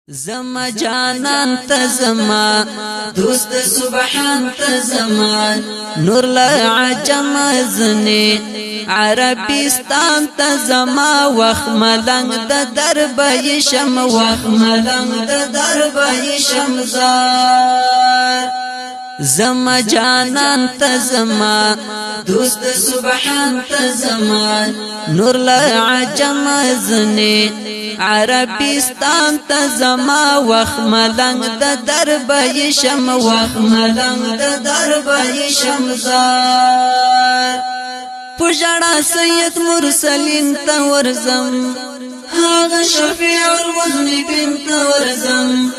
زما جانان تزما دوست سبحان تزما نور لعجم زنی عربستان تزما وخ ملنگ د دربای شم وخ ملنگ د دربای شمزار زما جانان تزما دوست سبحان تزما نور لعجم زنی عربستان تزما وخ ملنگ د دربای شم وخ ملنگ د دربای شمزار پجڑا سید مرسلین تورزم هاغ شفیع المذنبین تورزم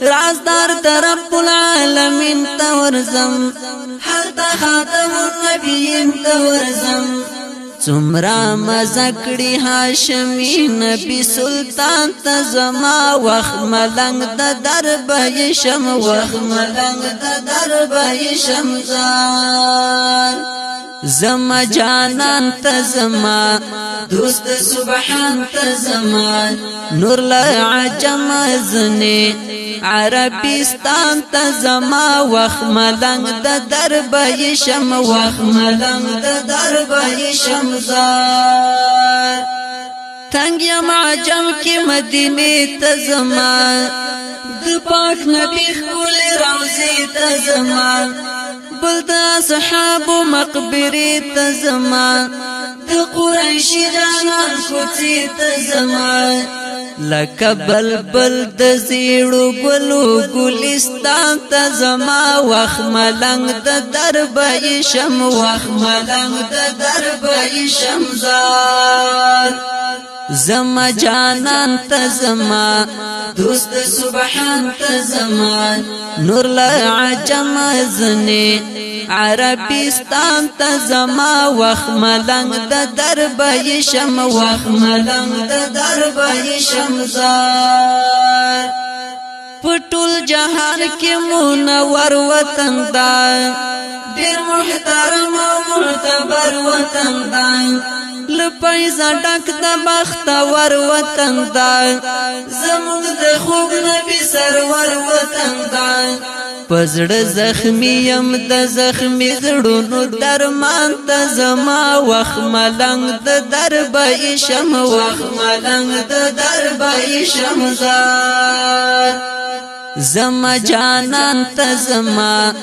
رازدار رب العالمین تورزم حتی خاتم النبیین تورزم څومره مزکړی هاشمی نبی سلطان تزما وخ ملنگ د دربای شم وخ ملنگ د دربای شمزار زما جانان تزما دوست سبحان تزما نور لعجم زنی عربستان تزما وخ ملنگ د دربای شم وخ ملنگ د دربای شمزار تنگ یم عجم کی مدینه تزما د پاک نبی خول روزی تزما بل د اصحاب مقبره تزما د قریشی جانان کوڅه تزما لکه بلبل د زیړو ګلو ګلستان تزما وخ ملنگ د دربای شم وخ ملنگ د دربای شمزار زما جانان تزما دوست سبحان تزما نور لعجم زنی عربستان تزما وخ ملنگ د دربای شم وخ ملنگ د دربای شمزار پټول جهان کې منور وطن دا ډیر محترم او معتبر وطن دا لپایزا ډک د بختور وطن دا زموږ د خوب نبی سرور وطن دا پزړه زخمی یم د زخمی زړونو درمان ته زما وخ ملنگ د دربای شم وخ ملنگ د دربای شمزار زما جانان تزما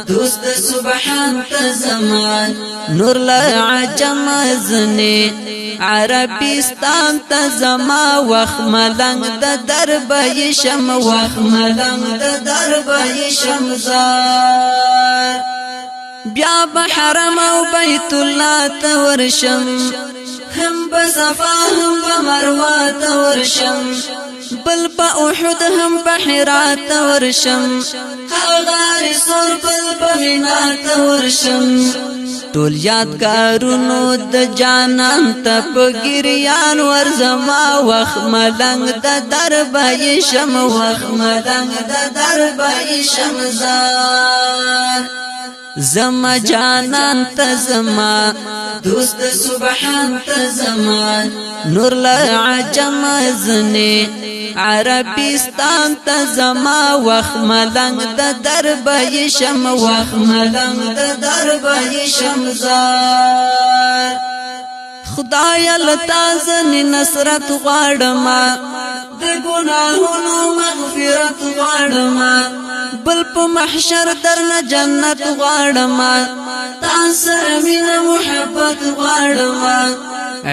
دوست سبحان تزما نور لعجم زنی عربستان تزما وخ ملنگ د دربای شم وخ ملنگ د دربای شمزار بیا بحرم او بیت الله تورشم هم بصفا هم بمروه تورشم بل په احد هم په حرات ورشم غار سور بل په مینا ورشم ټول یادګارونو د جانان ته په ګریان ورزما وخ ملنگ د دربای شم وخ ملنگ د دربای شمزار زما جانان تزما دوست سبحان تزما نور لعجم زنی عربستان تزما وخ ملنگ د دربای شم وخ ملنگ د دربای شمزار خدای لتازن نصرت غواړم د ګناهونو مغفرت غواړم بل په محشر درنه جنت غواړم تاسو مینه محبت غواړم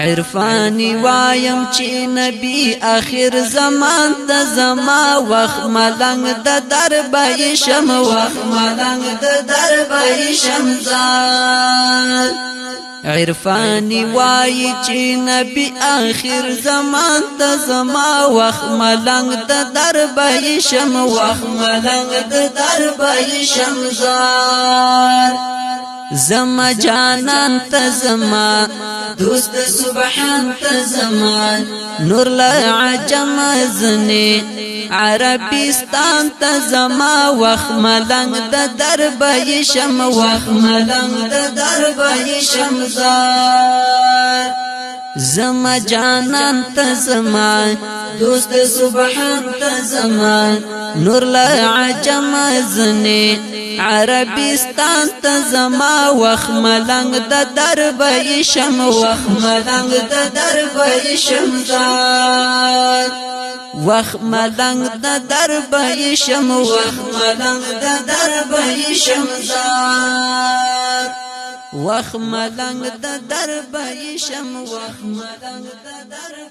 عرفانی وایم چې نبی آخر زمان ته زما وخ ملنگ د دربای شم وخ ملنگ د دربای شمزار عرفانی وای چې نبی آخر زمان ته زما وخ ملنگ د دربای شم وخ ملنگ د دربای شمزار زما جانان تزما دوست سبحان تزما نور لعجم زنی عربستان تزما وخ ملنگ د دربای شم وخ ملنگ د دربای شمزار زما جانان ته زما دوست سبحان ته زما نور لا عجم زنی عربستان ته زما وخ ملنګ د درب شم وخ ملنګ د درب شم زار وخ ملنګ د درب شم وخ ملنګ د درب شم زار وخ ملنګ د درب شم وخ ملنګ د درب